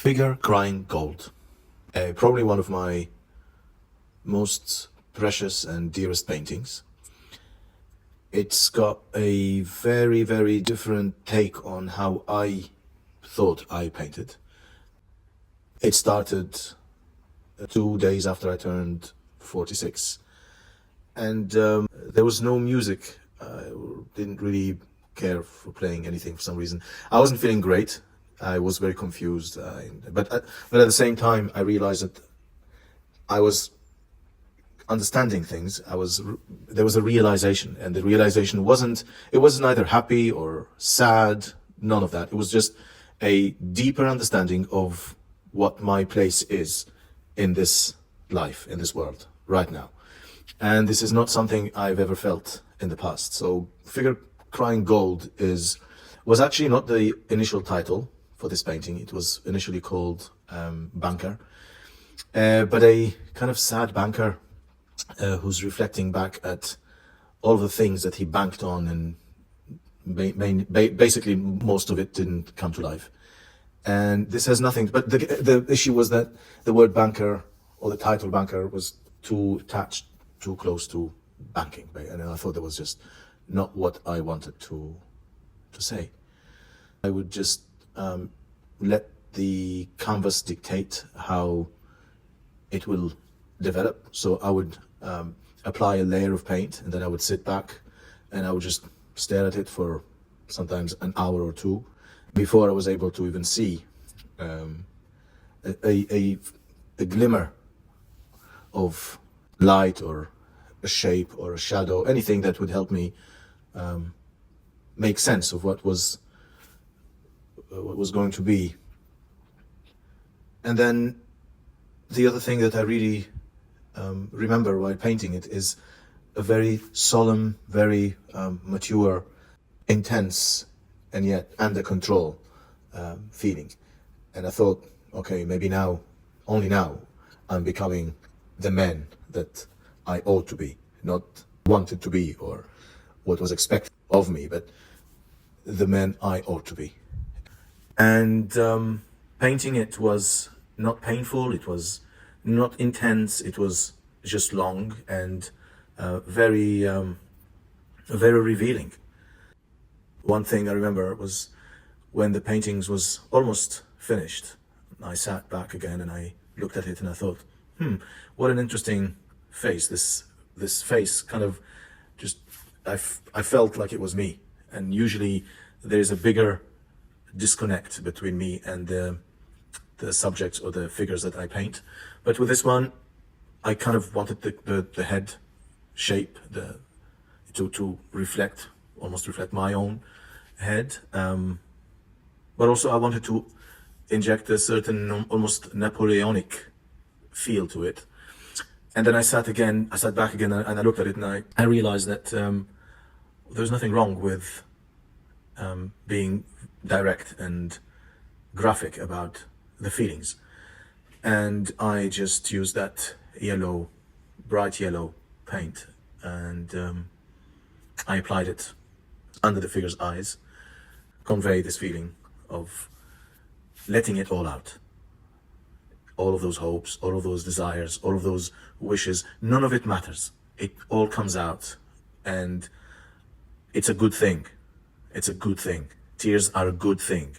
Figure Crying Gold. Probably one of my most precious and dearest paintings. It's got a very, very different take on how I thought I painted. It started 2 days after I turned 46. And there was no music. I didn't really care for playing anything for some reason. I wasn't feeling great. I was very confused. But at the same time, I realized that I was understanding things. There was a realization, and the realization it was neither happy or sad, none of that. It was just a deeper understanding of what my place is in this life, in this world, right now. And this is not something I've ever felt in the past. So Figure Crying Gold was actually not the initial title for this painting. It was initially called Banker, but a kind of sad banker who's reflecting back at all the things that he banked on, and basically most of it didn't come to life. And this has nothing, but the issue was that the word banker, or the title banker, was too attached, too close to banking, and I thought that was just not what I wanted to say. I would just let the canvas dictate how it will develop. So I would apply a layer of paint, and then I would sit back and I would just stare at it for sometimes an hour or two before I was able to even see a glimmer of light, or a shape, or a shadow, anything that would help me make sense of what was going to be. And then the other thing that I really remember while painting it is a very solemn, very mature, intense, and yet under control feeling. And I thought, okay, maybe now, only now, I'm becoming the man that I ought to be, not wanted to be, or what was expected of me, but the man I ought to be. And painting it was not painful, it was not intense, it was just long and very revealing. One thing I remember was when the paintings was almost finished, I sat back again and I looked at it and I thought, what an interesting face. This face kind of just, I felt like it was me. And usually there's a bigger disconnect between me and the subjects or the figures that I paint. But with this one, I kind of wanted the head shape to almost reflect my own head. But also I wanted to inject a certain almost Napoleonic feel to it. And then I sat back again and I looked at it, and I realized that there's nothing wrong with being direct and graphic about the feelings. And I just used that bright yellow paint, and I applied it under the figure's eyes, convey this feeling of letting it all out. All of those hopes, all of those desires, all of those wishes, none of it matters. It all comes out, and it's a good thing. It's a good thing. Tears are a good thing.